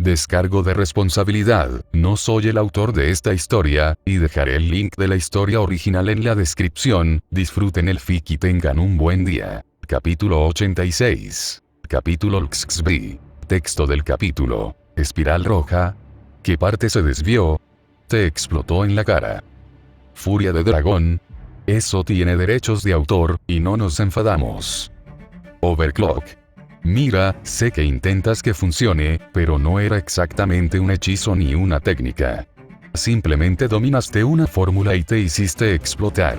Descargo de responsabilidad, no soy el autor de esta historia, y dejaré el link de la historia original en la descripción. Disfruten el fic y tengan un buen día. Capítulo 86. Capítulo XXB. Texto del capítulo. Espiral roja. ¿Qué parte se desvió? Te explotó en la cara. Furia de dragón. Eso tiene derechos de autor, y no nos enfadamos. Overclock. Mira, sé que intentas que funcione, pero no era exactamente un hechizo ni una técnica. Simplemente dominaste una fórmula y te hiciste explotar.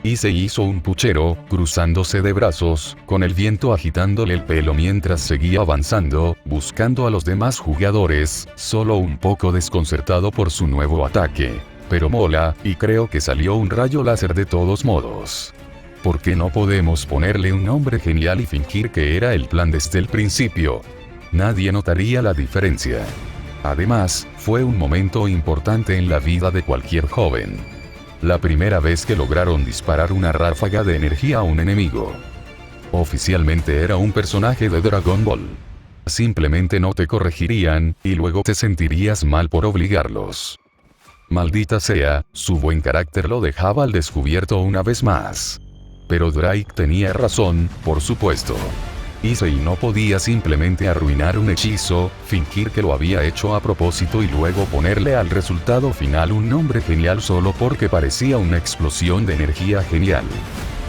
Y se hizo un puchero, cruzándose de brazos, con el viento agitándole el pelo mientras seguía avanzando, buscando a los demás jugadores, solo un poco desconcertado por su nuevo ataque. Pero mola, y creo que salió un rayo láser de todos modos. ¿Por qué no podemos ponerle un nombre genial y fingir que era el plan desde el principio? Nadie notaría la diferencia. Además, fue un momento importante en la vida de cualquier joven. La primera vez que lograron disparar una ráfaga de energía a un enemigo. Oficialmente era un personaje de Dragon Ball. Simplemente no te corregirían, y luego te sentirías mal por obligarlos. Maldita sea, su buen carácter lo dejaba al descubierto una vez más. Pero Drake tenía razón, por supuesto. Issei no podía simplemente arruinar un hechizo, fingir que lo había hecho a propósito y luego ponerle al resultado final un nombre genial solo porque parecía una explosión de energía genial.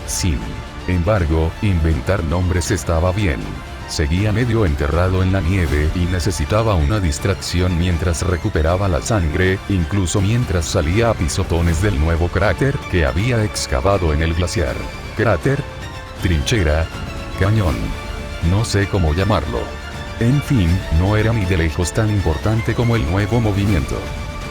Sin embargo, inventar nombres estaba bien. Seguía medio enterrado en la nieve y necesitaba una distracción mientras recuperaba la sangre, incluso mientras salía a pisotones del nuevo cráter que había excavado en el glaciar. Cráter, trinchera, cañón. No sé cómo llamarlo. En fin, no era ni de lejos tan importante como el nuevo movimiento.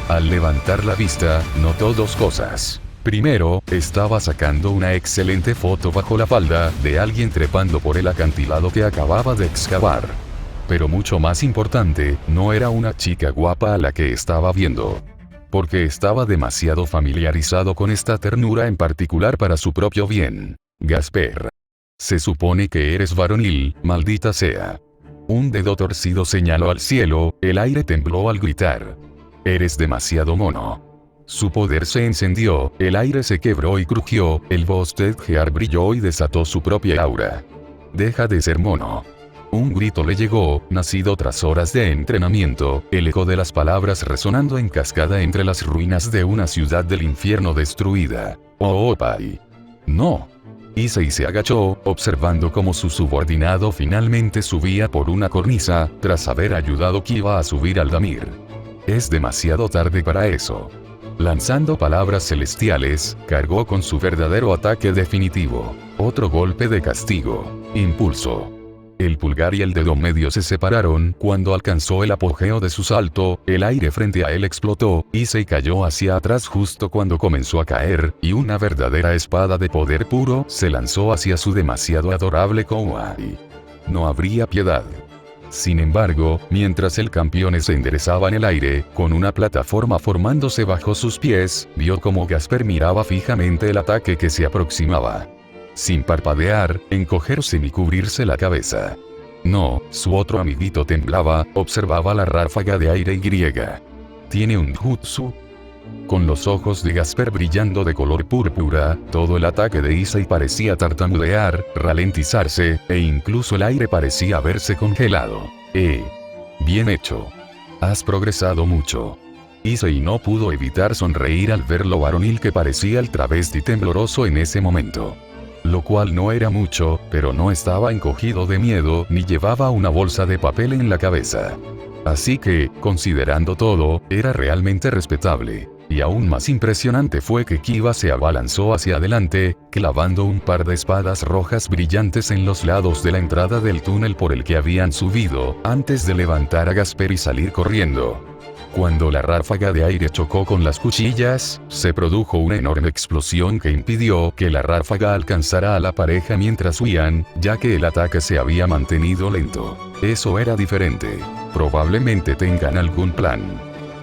Al levantar la vista, notó dos cosas. Primero, estaba sacando una excelente foto bajo la falda de alguien trepando por el acantilado que acababa de excavar. Pero mucho más importante, no era una chica guapa a la que estaba viendo. Porque estaba demasiado familiarizado con esta ternura en particular para su propio bien. Gasper. Se supone que eres varonil, maldita sea. Un dedo torcido señaló al cielo, el aire tembló al gritar. Eres demasiado mono. Su poder se encendió, el aire se quebró y crujió, el Boosted Gear brilló y desató su propia aura. Deja de ser mono. Un grito le llegó, nacido tras horas de entrenamiento, el eco de las palabras resonando en cascada entre las ruinas de una ciudad del infierno destruida. Oh, pai. No. Issei se agachó, observando cómo su subordinado finalmente subía por una cornisa, tras haber ayudado a Kiba a subir al Damir. Es demasiado tarde para eso. Lanzando palabras celestiales, cargó con su verdadero ataque definitivo. Otro golpe de castigo. Impulso. El pulgar y el dedo medio se separaron cuando alcanzó el apogeo de su salto, el aire frente a él explotó, y se cayó hacia atrás justo cuando comenzó a caer, y una verdadera espada de poder puro se lanzó hacia su demasiado adorable kawaii. No habría piedad. Sin embargo, mientras el campeón se enderezaba en el aire, con una plataforma formándose bajo sus pies, vio como Gasper miraba fijamente el ataque que se aproximaba. Sin parpadear, encogerse ni cubrirse la cabeza. No, su otro amiguito temblaba, observaba la ráfaga de aire y. ¿Tiene un jutsu? Con los ojos de Gasper brillando de color púrpura, todo el ataque de Issei parecía tartamudear, ralentizarse, e incluso el aire parecía haberse congelado. Bien hecho. Has progresado mucho. Issei no pudo evitar sonreír al ver lo varonil que parecía el travesti tembloroso en ese momento. Lo cual no era mucho, pero no estaba encogido de miedo ni llevaba una bolsa de papel en la cabeza. Así que, considerando todo, era realmente respetable. Y aún más impresionante fue que Kiba se abalanzó hacia adelante, clavando un par de espadas rojas brillantes en los lados de la entrada del túnel por el que habían subido, antes de levantar a Gasper y salir corriendo. Cuando la ráfaga de aire chocó con las cuchillas, se produjo una enorme explosión que impidió que la ráfaga alcanzara a la pareja mientras huían, ya que el ataque se había mantenido lento. Eso era diferente. Probablemente tengan algún plan.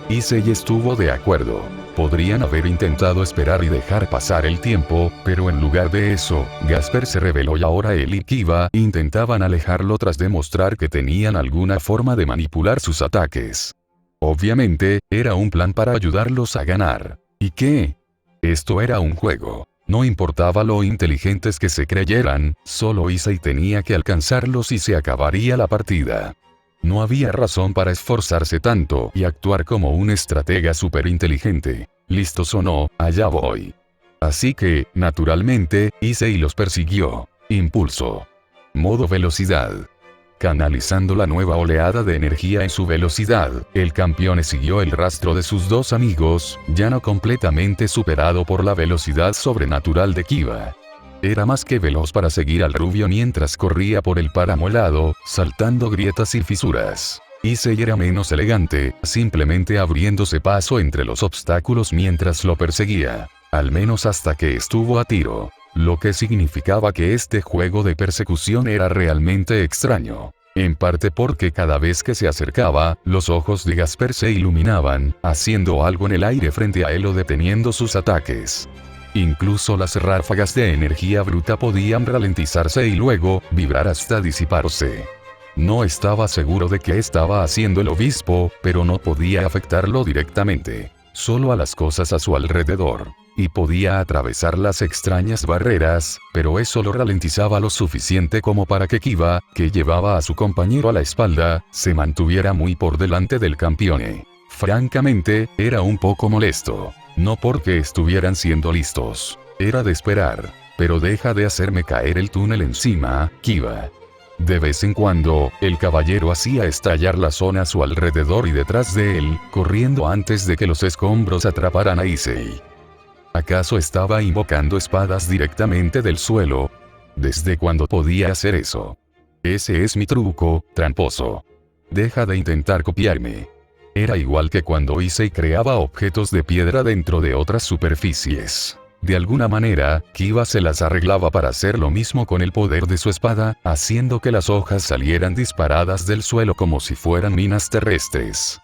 Issei estuvo de acuerdo. Podrían haber intentado esperar y dejar pasar el tiempo, pero en lugar de eso, Gasper se rebeló y ahora él y Kiba intentaban alejarlo tras demostrar que tenían alguna forma de manipular sus ataques. Obviamente, era un plan para ayudarlos a ganar. ¿Y qué? Esto era un juego. No importaba lo inteligentes que se creyeran, solo Issei tenía que alcanzarlos y se acabaría la partida. No había razón para esforzarse tanto y actuar como un estratega superinteligente. ¿Listos o no? Allá voy. Así que, naturalmente, Issei los persiguió. Impulso. Modo velocidad. Canalizando la nueva oleada de energía en su velocidad, el campeón siguió el rastro de sus dos amigos, ya no completamente superado por la velocidad sobrenatural de Kiba. Era más que veloz para seguir al rubio mientras corría por el páramo helado, saltando grietas y fisuras. Issei era menos elegante, simplemente abriéndose paso entre los obstáculos mientras lo perseguía. Al menos hasta que estuvo a tiro. Lo que significaba que este juego de persecución era realmente extraño. En parte porque cada vez que se acercaba, los ojos de Gasper se iluminaban, haciendo algo en el aire frente a él o deteniendo sus ataques. Incluso las ráfagas de energía bruta podían ralentizarse y luego, vibrar hasta disiparse. No estaba seguro de qué estaba haciendo el obispo, pero no podía afectarlo directamente. Solo a las cosas a su alrededor. Y podía atravesar las extrañas barreras, pero eso lo ralentizaba lo suficiente como para que Kiba, que llevaba a su compañero a la espalda, se mantuviera muy por delante del campeone. Francamente, era un poco molesto. No porque estuvieran siendo listos. Era de esperar. Pero deja de hacerme caer el túnel encima, Kiba. De vez en cuando, el caballero hacía estallar la zona a su alrededor y detrás de él, corriendo antes de que los escombros atraparan a Issei. ¿Acaso estaba invocando espadas directamente del suelo? ¿Desde cuándo podía hacer eso? Ese es mi truco, tramposo. Deja de intentar copiarme. Era igual que cuando Issei creaba objetos de piedra dentro de otras superficies. De alguna manera, Kiba se las arreglaba para hacer lo mismo con el poder de su espada, haciendo que las hojas salieran disparadas del suelo como si fueran minas terrestres.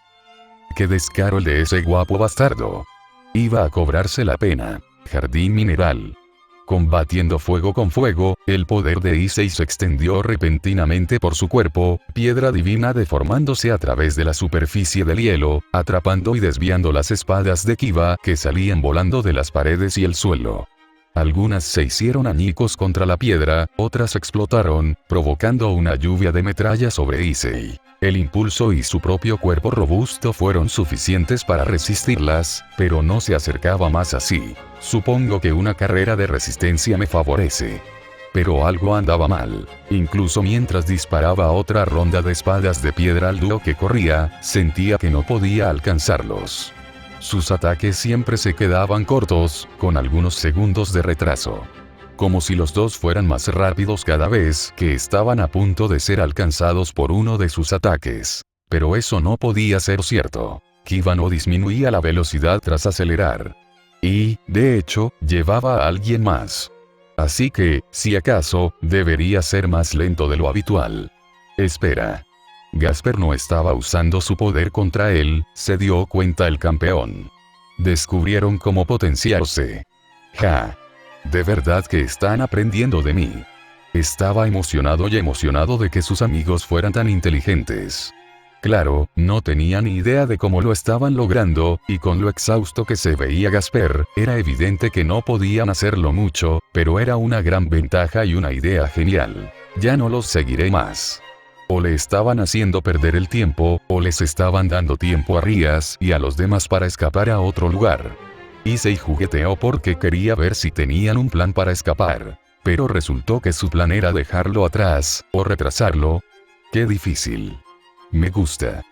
¡Qué descaro el de ese guapo bastardo! Iba a cobrarse la pena. Jardín mineral. Combatiendo fuego con fuego, el poder de Issei se extendió repentinamente por su cuerpo, piedra divina deformándose a través de la superficie del hielo, atrapando y desviando las espadas de Kiba que salían volando de las paredes y el suelo. Algunas se hicieron añicos contra la piedra, otras explotaron, provocando una lluvia de metralla sobre Issei. El impulso y su propio cuerpo robusto fueron suficientes para resistirlas, pero no se acercaba más así. Supongo que una carrera de resistencia me favorece. Pero algo andaba mal. Incluso mientras disparaba otra ronda de espadas de piedra al dúo que corría, sentía que no podía alcanzarlos. Sus ataques siempre se quedaban cortos, con algunos segundos de retraso. Como si los dos fueran más rápidos cada vez que estaban a punto de ser alcanzados por uno de sus ataques. Pero eso no podía ser cierto. Kiba no disminuía la velocidad tras acelerar. Y, de hecho, llevaba a alguien más. Así que, si acaso, debería ser más lento de lo habitual. Espera. Gasper no estaba usando su poder contra él, se dio cuenta el campeón. Descubrieron cómo potenciarse. Ja. De verdad que están aprendiendo de mí. Estaba emocionado de que sus amigos fueran tan inteligentes. Claro, no tenía ni idea de cómo lo estaban logrando, y con lo exhausto que se veía Gasper, era evidente que no podían hacerlo mucho, pero era una gran ventaja y una idea genial. Ya no los seguiré más. O le estaban haciendo perder el tiempo, o les estaban dando tiempo a Rias y a los demás para escapar a otro lugar. Issei jugueteó porque quería ver si tenían un plan para escapar. Pero resultó que su plan era dejarlo atrás, o retrasarlo. ¡Qué difícil! Me gusta.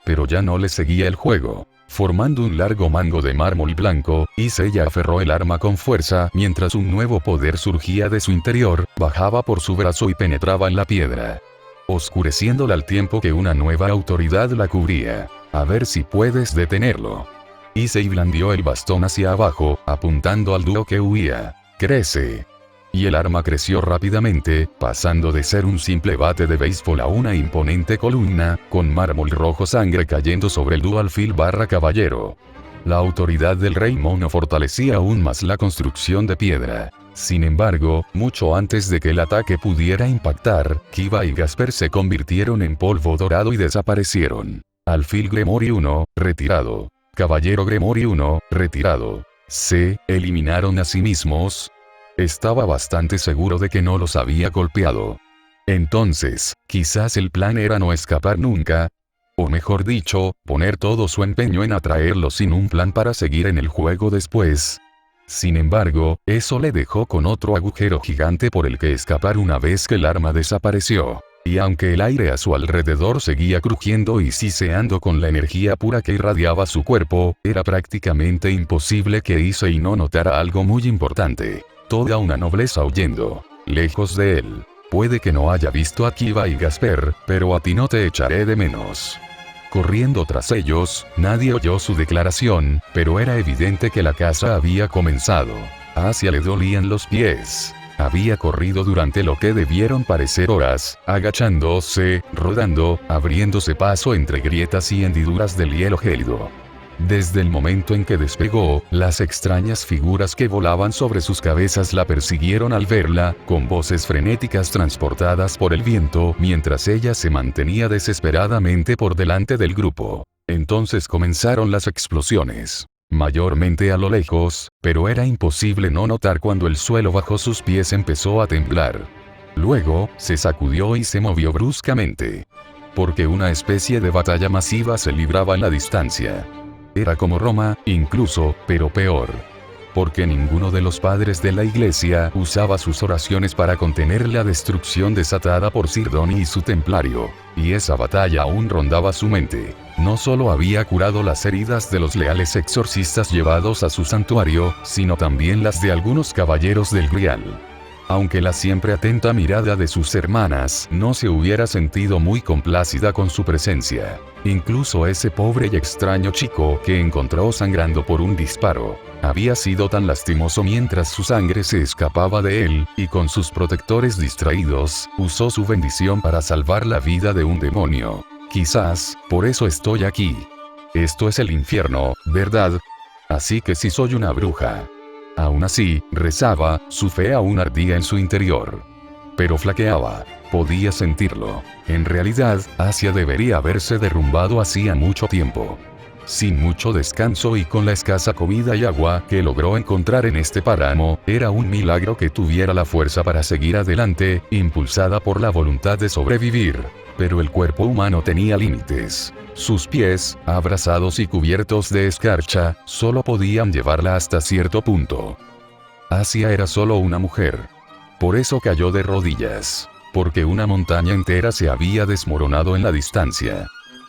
Pero ya no le seguía el juego. Formando un largo mango de mármol blanco, Issei aferró el arma con fuerza mientras un nuevo poder surgía de su interior, bajaba por su brazo y penetraba en la piedra, oscureciéndola al tiempo que una nueva autoridad la cubría. A ver si puedes detenerlo. Issei blandió el bastón hacia abajo, apuntando al dúo que huía. ¡Crece! Y el arma creció rápidamente, pasando de ser un simple bate de béisbol a una imponente columna, con mármol rojo sangre cayendo sobre el dúo alfil / caballero. La autoridad del rey mono fortalecía aún más la construcción de piedra. Sin embargo, mucho antes de que el ataque pudiera impactar, Kiva y Gasper se convirtieron en polvo dorado y desaparecieron. Alfil Gremory 1, retirado. Caballero Gremory 1, retirado. Se eliminaron a sí mismos. Estaba bastante seguro de que no los había golpeado. Entonces, quizás el plan era no escapar nunca. O mejor dicho, poner todo su empeño en atraerlos sin un plan para seguir en el juego después. Sin embargo, eso le dejó con otro agujero gigante por el que escapar una vez que el arma desapareció. Y aunque el aire a su alrededor seguía crujiendo y siseando con la energía pura que irradiaba su cuerpo, era prácticamente imposible que Issei no notara algo muy importante. Toda una nobleza huyendo, lejos de él. Puede que no haya visto a Kiva y Gasper, pero a ti no te echaré de menos. Corriendo tras ellos, nadie oyó su declaración, pero era evidente que la caza había comenzado. A Asia le dolían los pies. Había corrido durante lo que debieron parecer horas, agachándose, rodando, abriéndose paso entre grietas y hendiduras del hielo gélido. Desde el momento en que despegó, las extrañas figuras que volaban sobre sus cabezas la persiguieron al verla, con voces frenéticas transportadas por el viento, mientras ella se mantenía desesperadamente por delante del grupo. Entonces comenzaron las explosiones. Mayormente a lo lejos, pero era imposible no notar cuando el suelo bajo sus pies empezó a temblar. Luego, se sacudió y se movió bruscamente. Porque una especie de batalla masiva se libraba en la distancia. Era como Roma, incluso, pero peor. Porque ninguno de los padres de la iglesia usaba sus oraciones para contener la destrucción desatada por Sirdoni y su templario. Y esa batalla aún rondaba su mente. No solo había curado las heridas de los leales exorcistas llevados a su santuario, sino también las de algunos caballeros del Grial. Aunque la siempre atenta mirada de sus hermanas no se hubiera sentido muy complacida con su presencia. Incluso ese pobre y extraño chico que encontró sangrando por un disparo, había sido tan lastimoso mientras su sangre se escapaba de él, y con sus protectores distraídos, usó su bendición para salvar la vida de un demonio. Quizás, por eso estoy aquí. Esto es el infierno, ¿verdad? Así que si soy una bruja. Aún así, rezaba, su fe aún ardía en su interior. Pero flaqueaba. Podía sentirlo. En realidad, Asia debería haberse derrumbado hacía mucho tiempo. Sin mucho descanso y con la escasa comida y agua que logró encontrar en este páramo, era un milagro que tuviera la fuerza para seguir adelante, impulsada por la voluntad de sobrevivir. Pero el cuerpo humano tenía límites. Sus pies, abrasados y cubiertos de escarcha, solo podían llevarla hasta cierto punto. Asia era solo una mujer. Por eso cayó de rodillas. Porque una montaña entera se había desmoronado en la distancia.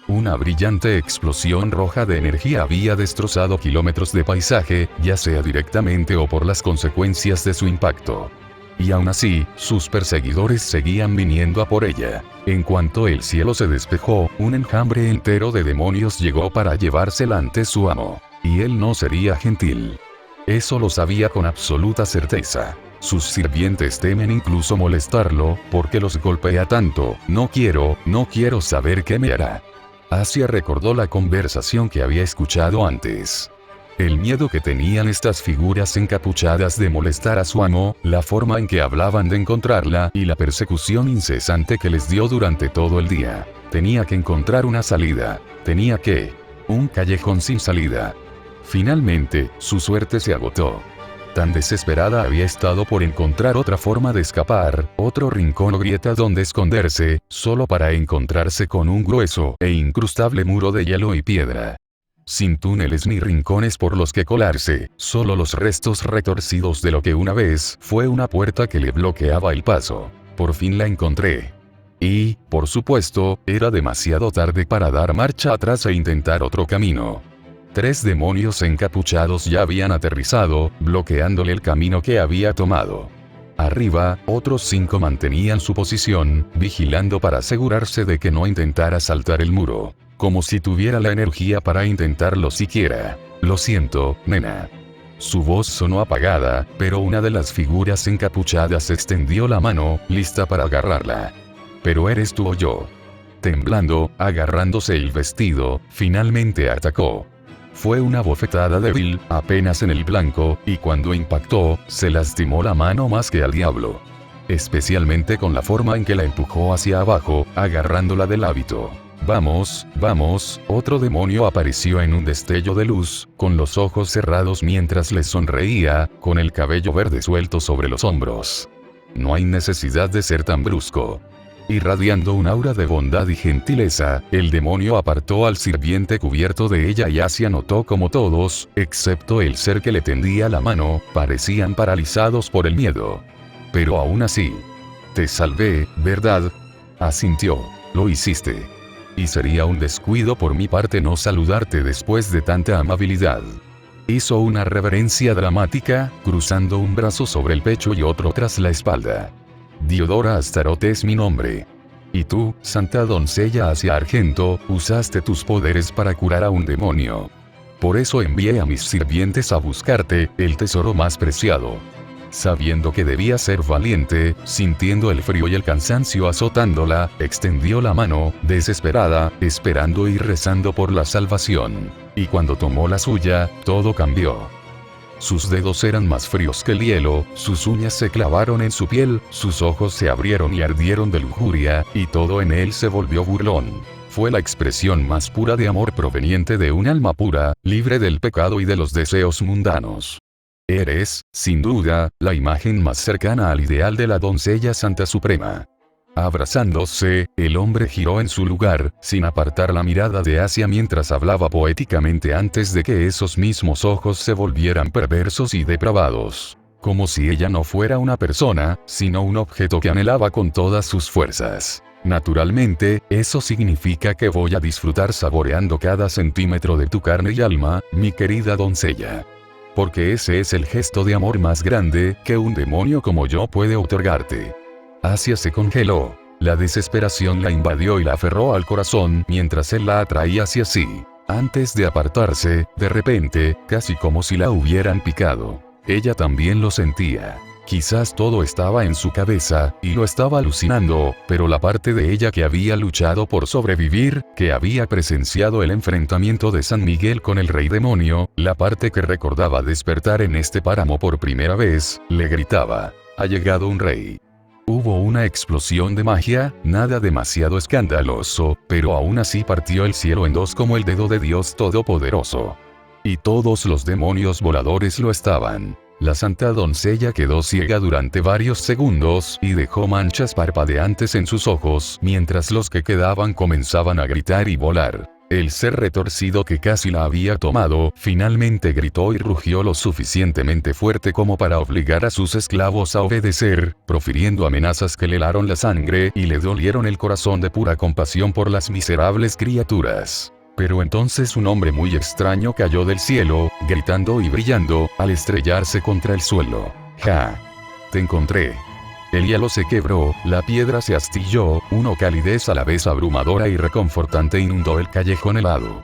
Una brillante explosión roja de energía había destrozado kilómetros de paisaje, ya sea directamente o por las consecuencias de su impacto. Y aún así, sus perseguidores seguían viniendo a por ella. En cuanto el cielo se despejó, un enjambre entero de demonios llegó para llevársela ante su amo. Y él no sería gentil. Eso lo sabía con absoluta certeza. Sus sirvientes temen incluso molestarlo, porque los golpea tanto. No quiero saber qué me hará. Asia recordó la conversación que había escuchado antes. El miedo que tenían estas figuras encapuchadas de molestar a su amo, la forma en que hablaban de encontrarla y la persecución incesante que les dio durante todo el día. Tenía que encontrar una salida. Un callejón sin salida. Finalmente, su suerte se agotó. Tan desesperada había estado por encontrar otra forma de escapar, otro rincón o grieta donde esconderse, solo para encontrarse con un grueso e incrustable muro de hielo y piedra. Sin túneles ni rincones por los que colarse, solo los restos retorcidos de lo que una vez fue una puerta que le bloqueaba el paso. Por fin la encontré. Y, por supuesto, era demasiado tarde para dar marcha atrás e intentar otro camino. 3 demonios encapuchados ya habían aterrizado, bloqueándole el camino que había tomado. Arriba, otros 5 mantenían su posición, vigilando para asegurarse de que no intentara saltar el muro. Como si tuviera la energía para intentarlo siquiera. Lo siento, nena. Su voz sonó apagada, pero una de las figuras encapuchadas extendió la mano, lista para agarrarla. ¿Pero eres tú o yo? Temblando, agarrándose el vestido, finalmente atacó. Fue una bofetada débil, apenas en el blanco, y cuando impactó, se lastimó la mano más que al diablo. Especialmente con la forma en que la empujó hacia abajo, agarrándola del hábito. Vamos, vamos, otro demonio apareció en un destello de luz, con los ojos cerrados mientras le sonreía, con el cabello verde suelto sobre los hombros. No hay necesidad de ser tan brusco. Irradiando un aura de bondad y gentileza, el demonio apartó al sirviente cubierto de ella y Asia notó como todos, excepto el ser que le tendía la mano, parecían paralizados por el miedo. Pero aún así. Te salvé, ¿verdad? Asintió. Lo hiciste. Y sería un descuido por mi parte no saludarte después de tanta amabilidad. Hizo una reverencia dramática, cruzando un brazo sobre el pecho y otro tras la espalda. Diodora Astaroth es mi nombre. Y tú, santa doncella Asia Argento, usaste tus poderes para curar a un demonio. Por eso envié a mis sirvientes a buscarte, el tesoro más preciado. Sabiendo que debía ser valiente, sintiendo el frío y el cansancio azotándola, extendió la mano, desesperada, esperando y rezando por la salvación. Y cuando tomó la suya, todo cambió. Sus dedos eran más fríos que el hielo, sus uñas se clavaron en su piel, sus ojos se abrieron y ardieron de lujuria, y todo en él se volvió burlón. Fue la expresión más pura de amor proveniente de un alma pura, libre del pecado y de los deseos mundanos. Eres, sin duda, la imagen más cercana al ideal de la doncella santa suprema. Abrazándose, el hombre giró en su lugar, sin apartar la mirada de Asia mientras hablaba poéticamente antes de que esos mismos ojos se volvieran perversos y depravados. Como si ella no fuera una persona, sino un objeto que anhelaba con todas sus fuerzas. Naturalmente, eso significa que voy a disfrutar saboreando cada centímetro de tu carne y alma, mi querida doncella. Porque ese es el gesto de amor más grande que un demonio como yo puede otorgarte. Asia se congeló. La desesperación la invadió y la aferró al corazón mientras él la atraía hacia sí. Antes de apartarse, de repente, casi como si la hubieran picado. Ella también lo sentía. Quizás todo estaba en su cabeza, y lo estaba alucinando, pero la parte de ella que había luchado por sobrevivir, que había presenciado el enfrentamiento de San Miguel con el rey demonio, la parte que recordaba despertar en este páramo por primera vez, le gritaba: «Ha llegado un rey». Hubo una explosión de magia, nada demasiado escandaloso, pero aún así partió el cielo en dos como el dedo de Dios Todopoderoso. Y todos los demonios voladores lo estaban. La santa doncella quedó ciega durante varios segundos y dejó manchas parpadeantes en sus ojos, mientras los que quedaban comenzaban a gritar y volar. El ser retorcido que casi la había tomado, finalmente gritó y rugió lo suficientemente fuerte como para obligar a sus esclavos a obedecer, profiriendo amenazas que le helaron la sangre y le dolieron el corazón de pura compasión por las miserables criaturas. Pero entonces un hombre muy extraño cayó del cielo, gritando y brillando, al estrellarse contra el suelo. ¡Ja! Te encontré. El hielo se quebró, la piedra se astilló, una calidez a la vez abrumadora y reconfortante inundó el callejón helado.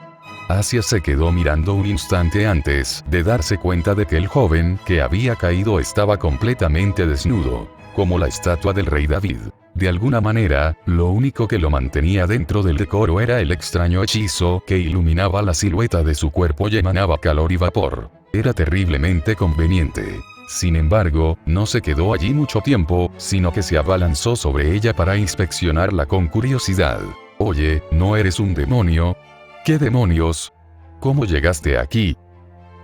Asia se quedó mirando un instante antes de darse cuenta de que el joven que había caído estaba completamente desnudo, como la estatua del rey David. De alguna manera, lo único que lo mantenía dentro del decoro era el extraño hechizo que iluminaba la silueta de su cuerpo y emanaba calor y vapor. Era terriblemente conveniente. Sin embargo, no se quedó allí mucho tiempo, sino que se abalanzó sobre ella para inspeccionarla con curiosidad. «Oye, ¿no eres un demonio?» «¿Qué demonios? ¿Cómo llegaste aquí?»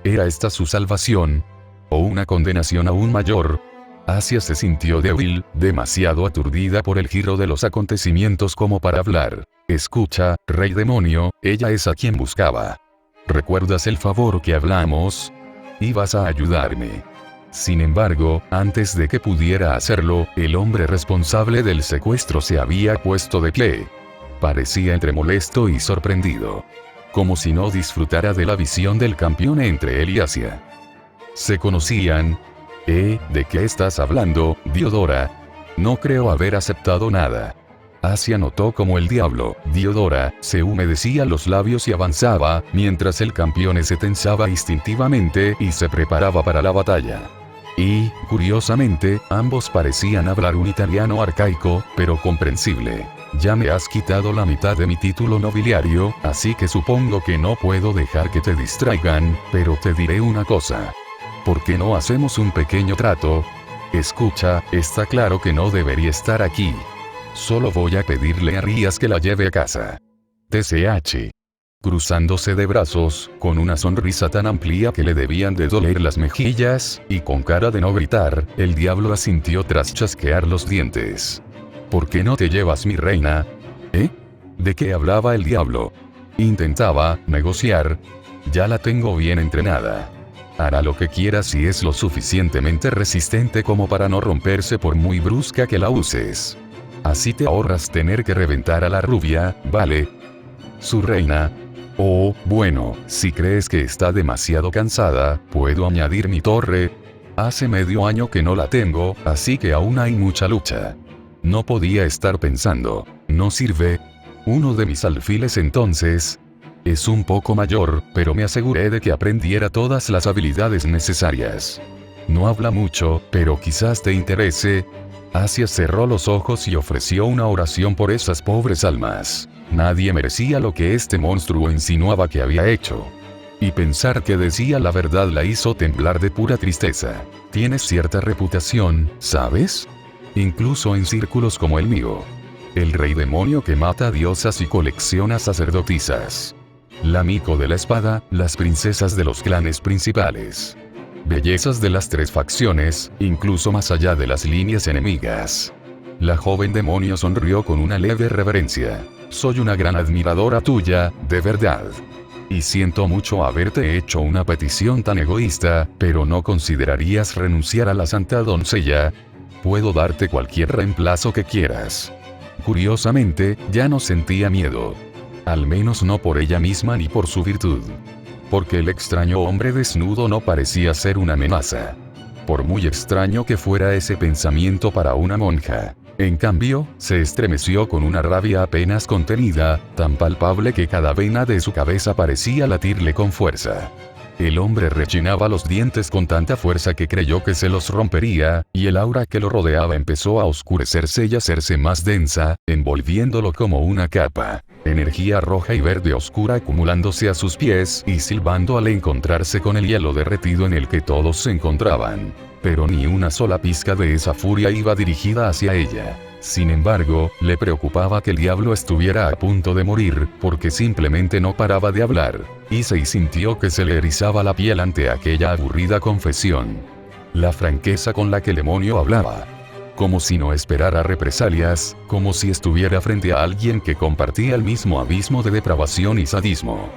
¿Era esta su salvación? ¿O una condenación aún mayor? Asia se sintió débil, demasiado aturdida por el giro de los acontecimientos como para hablar. «Escucha, rey demonio, ella es a quien buscaba. ¿Recuerdas el favor que hablamos? Ibas a ayudarme». Sin embargo, antes de que pudiera hacerlo, el hombre responsable del secuestro se había puesto de pie. Parecía entre molesto y sorprendido. Como si no disfrutara de la visión del campeón entre él y Asia. ¿Se conocían? ¿De qué estás hablando, Diodora? No creo haber aceptado nada. Asia notó como el diablo, Diodora, se humedecía los labios y avanzaba, mientras el campeón se tensaba instintivamente y se preparaba para la batalla. Y, curiosamente, ambos parecían hablar un italiano arcaico, pero comprensible. Ya me has quitado la mitad de mi título nobiliario, así que supongo que no puedo dejar que te distraigan, pero te diré una cosa. ¿Por qué no hacemos un pequeño trato? Escucha, está claro que no debería estar aquí. Solo voy a pedirle a Rías que la lleve a casa. TCH. Cruzándose de brazos, con una sonrisa tan amplia que le debían de doler las mejillas, y con cara de no gritar, el diablo asintió tras chasquear los dientes. ¿Por qué no te llevas mi reina? ¿Eh? ¿De qué hablaba el diablo? Intentaba negociar. Ya la tengo bien entrenada. Hará lo que quiera si es lo suficientemente resistente como para no romperse por muy brusca que la uses. Así te ahorras tener que reventar a la rubia, ¿vale? Su reina. Oh, bueno, si crees que está demasiado cansada, puedo añadir mi torre. Hace medio año que no la tengo, así que aún hay mucha lucha. No podía estar pensando, no sirve. Uno de mis alfiles entonces. Es un poco mayor, pero me aseguré de que aprendiera todas las habilidades necesarias. No habla mucho, pero quizás te interese. Asia cerró los ojos y ofreció una oración por esas pobres almas. Nadie merecía lo que este monstruo insinuaba que había hecho. Y pensar que decía la verdad la hizo temblar de pura tristeza. Tienes cierta reputación, ¿sabes? Incluso en círculos como el mío. El rey demonio que mata diosas y colecciona sacerdotisas. La Miko de la espada, las princesas de los clanes principales. Bellezas de las tres facciones, incluso más allá de las líneas enemigas. La joven demonio sonrió con una leve reverencia. Soy una gran admiradora tuya, de verdad. Y siento mucho haberte hecho una petición tan egoísta, pero ¿no considerarías renunciar a la santa doncella? Puedo darte cualquier reemplazo que quieras. Curiosamente, ya no sentía miedo. Al menos no por ella misma ni por su virtud. Porque el extraño hombre desnudo no parecía ser una amenaza. Por muy extraño que fuera ese pensamiento para una monja. En cambio, se estremeció con una rabia apenas contenida, tan palpable que cada vena de su cabeza parecía latirle con fuerza. El hombre rechinaba los dientes con tanta fuerza que creyó que se los rompería, y el aura que lo rodeaba empezó a oscurecerse y hacerse más densa, envolviéndolo como una capa. Energía roja y verde oscura acumulándose a sus pies y silbando al encontrarse con el hielo derretido en el que todos se encontraban. Pero ni una sola pizca de esa furia iba dirigida hacia ella. Sin embargo, le preocupaba que el diablo estuviera a punto de morir, porque simplemente no paraba de hablar. Issei sintió que se le erizaba la piel ante aquella aburrida confesión. La franqueza con la que el demonio hablaba. Como si no esperara represalias, como si estuviera frente a alguien que compartía el mismo abismo de depravación y sadismo.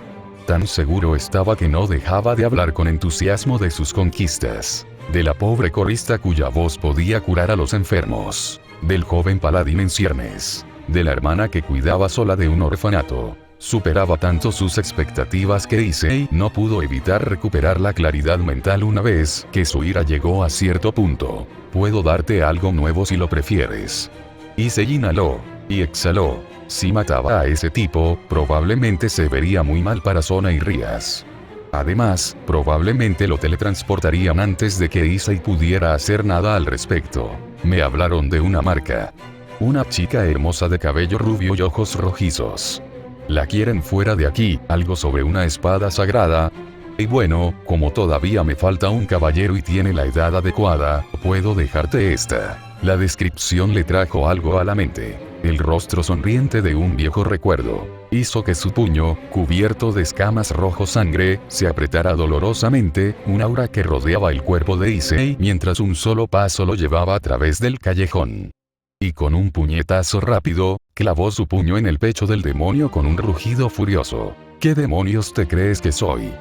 Tan seguro estaba que no dejaba de hablar con entusiasmo de sus conquistas. De la pobre corista cuya voz podía curar a los enfermos. Del joven paladín en ciernes. De la hermana que cuidaba sola de un orfanato. Superaba tanto sus expectativas que Issei no pudo evitar recuperar la claridad mental una vez que su ira llegó a cierto punto. Puedo darte algo nuevo si lo prefieres. Issei inhaló y exhaló. Si mataba a ese tipo, probablemente se vería muy mal para Sona y Rías. Además, probablemente lo teletransportarían antes de que Issei pudiera hacer nada al respecto. Me hablaron de una marca. Una chica hermosa de cabello rubio y ojos rojizos. La quieren fuera de aquí, algo sobre una espada sagrada. Y bueno, como todavía me falta un caballero y tiene la edad adecuada, puedo dejarte esta. La descripción le trajo algo a la mente. El rostro sonriente de un viejo recuerdo hizo que su puño, cubierto de escamas rojo sangre, se apretara dolorosamente, un aura que rodeaba el cuerpo de Issei mientras un solo paso lo llevaba a través del callejón. Y con un puñetazo rápido, clavó su puño en el pecho del demonio con un rugido furioso. ¿Qué demonios te crees que soy?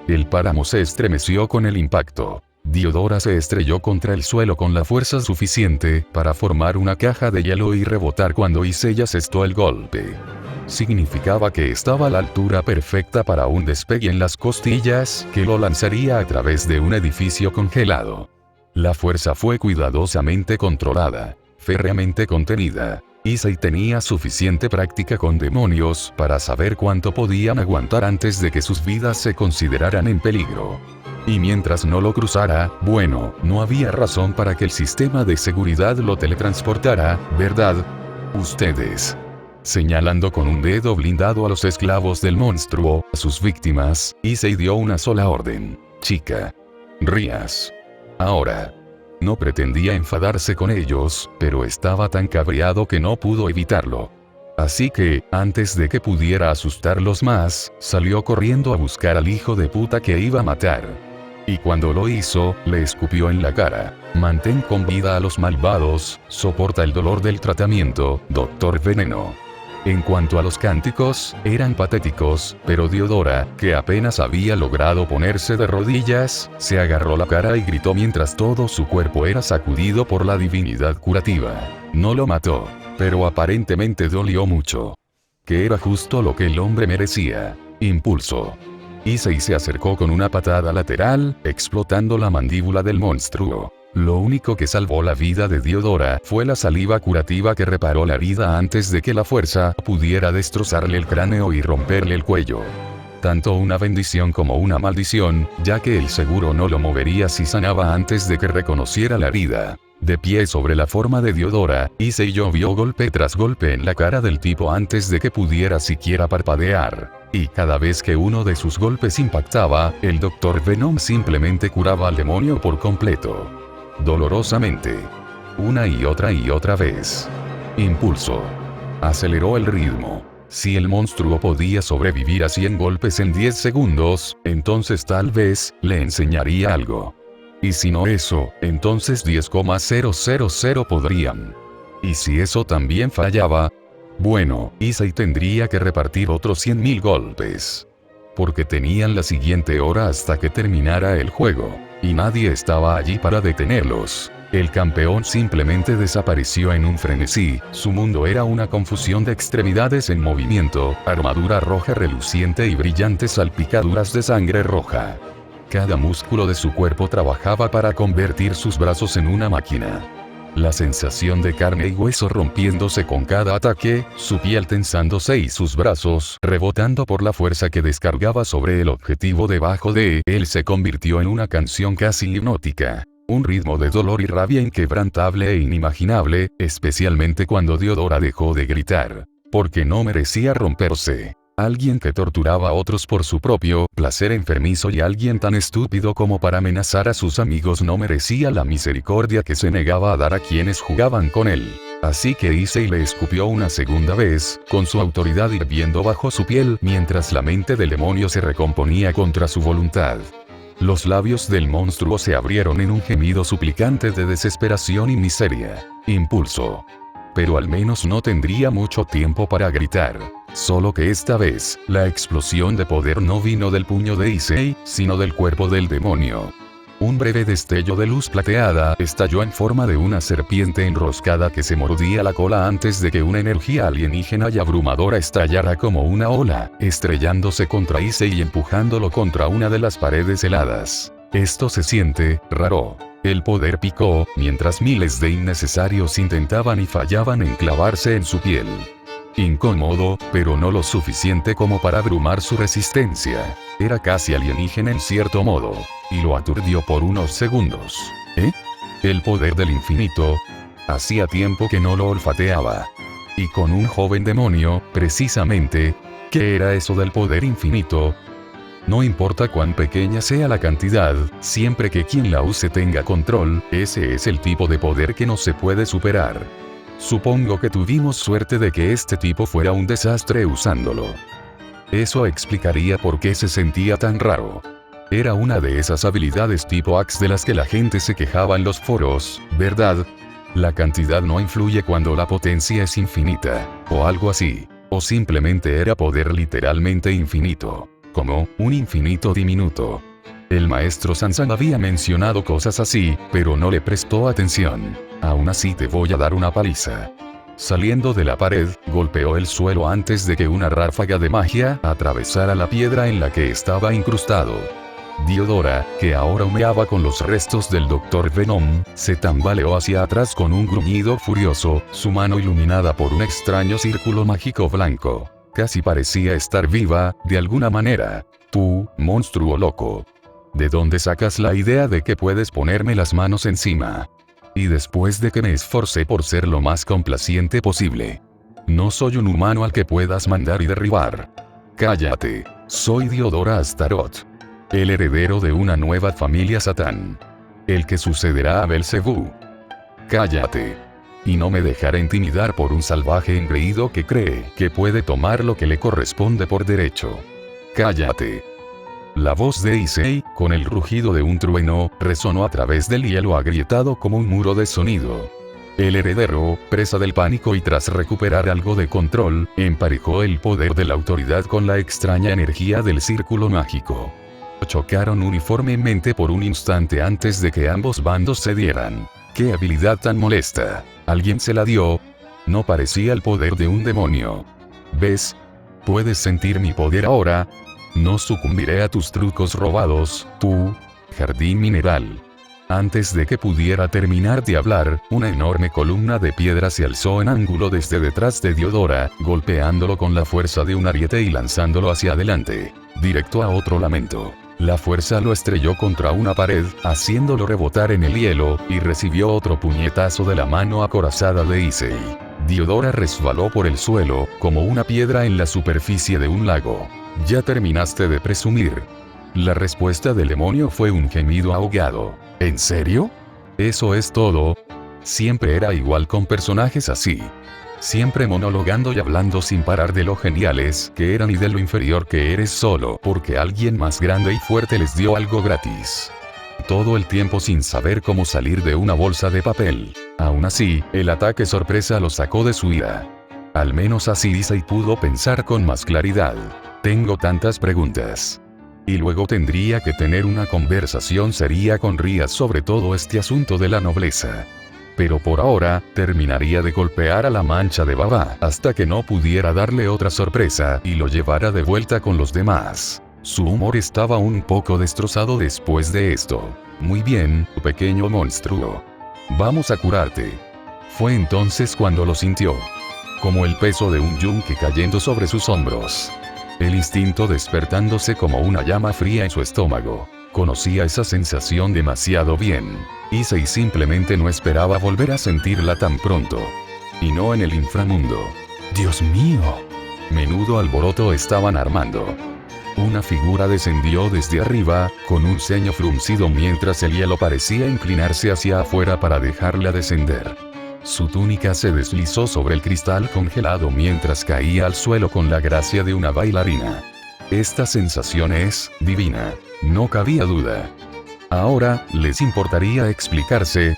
El páramo se estremeció con el impacto. Diodora se estrelló contra el suelo con la fuerza suficiente para formar una caja de hielo y rebotar cuando Issei asestó el golpe. Significaba que estaba a la altura perfecta para un despegue en las costillas que lo lanzaría a través de un edificio congelado. La fuerza fue cuidadosamente controlada, férreamente contenida. Issei tenía suficiente práctica con demonios para saber cuánto podían aguantar antes de que sus vidas se consideraran en peligro. Y mientras no lo cruzara, bueno, no había razón para que el sistema de seguridad lo teletransportara, ¿verdad? Ustedes Señalando con un dedo blindado a los esclavos del monstruo, a sus víctimas, Issei dio una sola orden. Chica. Rías. Ahora. No pretendía enfadarse con ellos, pero estaba tan cabreado que no pudo evitarlo. Así que, antes de que pudiera asustarlos más, salió corriendo a buscar al hijo de puta que iba a matar. Y cuando lo hizo, le escupió en la cara. Mantén con vida a los malvados, soporta el dolor del tratamiento, Doctor Veneno. En cuanto a los cánticos, eran patéticos, pero Diodora, que apenas había logrado ponerse de rodillas, se agarró la cara y gritó mientras todo su cuerpo era sacudido por la divinidad curativa. No lo mató, pero aparentemente dolió mucho. Que era justo lo que el hombre merecía. Impulso. Issei se acercó con una patada lateral, explotando la mandíbula del monstruo. Lo único que salvó la vida de Diodora fue la saliva curativa que reparó la herida antes de que la fuerza pudiera destrozarle el cráneo y romperle el cuello. Tanto una bendición como una maldición, ya que el seguro no lo movería si sanaba antes de que reconociera la herida. De pie sobre la forma de Diodora, Issei llovió golpe tras golpe en la cara del tipo antes de que pudiera siquiera parpadear. Y cada vez que uno de sus golpes impactaba, el Dr. Venom simplemente curaba al demonio por completo. Dolorosamente. Una y otra vez. Impulso. Aceleró el ritmo. Si el monstruo podía sobrevivir a 100 golpes en 10 segundos, entonces tal vez, le enseñaría algo. Y si no eso, entonces 10,000 podrían. Y si eso también fallaba, bueno, Issei tendría que repartir otros 100.000 golpes. Porque tenían la siguiente hora hasta que terminara el juego. Y nadie estaba allí para detenerlos. El campeón simplemente desapareció en un frenesí, su mundo era una confusión de extremidades en movimiento, armadura roja reluciente y brillantes salpicaduras de sangre roja. Cada músculo de su cuerpo trabajaba para convertir sus brazos en una máquina. La sensación de carne y hueso rompiéndose con cada ataque, su piel tensándose y sus brazos rebotando por la fuerza que descargaba sobre el objetivo debajo de él se convirtió en una canción casi hipnótica. Un ritmo de dolor y rabia inquebrantable e inimaginable, especialmente cuando Diodora dejó de gritar. Porque no merecía romperse. Alguien que torturaba a otros por su propio placer enfermizo y alguien tan estúpido como para amenazar a sus amigos no merecía la misericordia que se negaba a dar a quienes jugaban con él. Así que Issei le escupió una segunda vez, con su autoridad hirviendo bajo su piel mientras la mente del demonio se recomponía contra su voluntad. Los labios del monstruo se abrieron en un gemido suplicante de desesperación y miseria. Impulso. Pero al menos no tendría mucho tiempo para gritar. Solo que esta vez, la explosión de poder no vino del puño de Issei, sino del cuerpo del demonio. Un breve destello de luz plateada estalló en forma de una serpiente enroscada que se mordía la cola antes de que una energía alienígena y abrumadora estallara como una ola, estrellándose contra Issei y empujándolo contra una de las paredes heladas. Esto se siente raro. El poder picó, mientras miles de innecesarios intentaban y fallaban en clavarse en su piel. Incómodo, pero no lo suficiente como para abrumar su resistencia. Era casi alienígena en cierto modo, y lo aturdió por unos segundos. El poder del infinito. Hacía tiempo que no lo olfateaba. Y con un joven demonio, precisamente. ¿Qué era eso del poder infinito? No importa cuán pequeña sea la cantidad, siempre que quien la use tenga control, ese es el tipo de poder que no se puede superar. Supongo que tuvimos suerte de que este tipo fuera un desastre usándolo. Eso explicaría por qué se sentía tan raro. Era una de esas habilidades tipo Axe de las que la gente se quejaba en los foros, ¿verdad? La cantidad no influye cuando la potencia es infinita, o algo así. O simplemente era poder literalmente infinito. Como un infinito diminuto. El maestro Sansan había mencionado cosas así, pero no le prestó atención. Aún así te voy a dar una paliza. Saliendo de la pared, golpeó el suelo antes de que una ráfaga de magia atravesara la piedra en la que estaba incrustado. Diodora, que ahora humeaba con los restos del Dr. Venom, se tambaleó hacia atrás con un gruñido furioso, su mano iluminada por un extraño círculo mágico blanco. Casi parecía estar viva, de alguna manera. Tú, monstruo loco. ¿De dónde sacas la idea de que puedes ponerme las manos encima? Y después de que me esforcé por ser lo más complaciente posible. No soy un humano al que puedas mandar y derribar. Cállate. Soy Diodora Astaroth, el heredero de una nueva familia Satán. El que sucederá a Belcebú. Cállate. Y no me dejaré intimidar por un salvaje engreído que cree que puede tomar lo que le corresponde por derecho. Cállate. La voz de Issei, con el rugido de un trueno, resonó a través del hielo agrietado como un muro de sonido. El heredero, presa del pánico y tras recuperar algo de control, emparejó el poder de la autoridad con la extraña energía del círculo mágico. Chocaron uniformemente por un instante antes de que ambos bandos cedieran. ¡Qué habilidad tan molesta! ¿Alguien se la dio? No parecía el poder de un demonio. ¿Ves? ¿Puedes sentir mi poder ahora? No sucumbiré a tus trucos robados, tú, jardín mineral. Antes de que pudiera terminar de hablar, una enorme columna de piedra se alzó en ángulo desde detrás de Diodora, golpeándolo con la fuerza de un ariete y lanzándolo hacia adelante, directo a otro lamento. La fuerza lo estrelló contra una pared, haciéndolo rebotar en el hielo, y recibió otro puñetazo de la mano acorazada de Issei. Diodora resbaló por el suelo, como una piedra en la superficie de un lago. ¿Ya terminaste de presumir? La respuesta del demonio fue un gemido ahogado. ¿En serio? ¿Eso es todo? Siempre era igual con personajes así. Siempre monologando y hablando sin parar de lo geniales que eran y de lo inferior que eres solo porque alguien más grande y fuerte les dio algo gratis. Todo el tiempo sin saber cómo salir de una bolsa de papel. Aún así, el ataque sorpresa lo sacó de su ira. Al menos así Issei pudo pensar con más claridad. Tengo tantas preguntas. Y luego tendría que tener una conversación seria con Ria sobre todo este asunto de la nobleza. Pero por ahora, terminaría de golpear a la mancha de baba hasta que no pudiera darle otra sorpresa y lo llevara de vuelta con los demás. Su humor estaba un poco destrozado después de esto. Muy bien, pequeño monstruo. Vamos a curarte. Fue entonces cuando lo sintió. Como el peso de un yunque cayendo sobre sus hombros. El instinto despertándose como una llama fría en su estómago. Conocía esa sensación demasiado bien. Issei simplemente no esperaba volver a sentirla tan pronto. Y no en el inframundo. ¡Dios mío! Menudo alboroto estaban armando. Una figura descendió desde arriba, con un ceño fruncido mientras el hielo parecía inclinarse hacia afuera para dejarla descender. Su túnica se deslizó sobre el cristal congelado mientras caía al suelo con la gracia de una bailarina. Esta sensación es divina. No cabía duda. Ahora, ¿les importaría explicarse?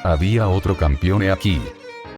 Había otro campeón aquí.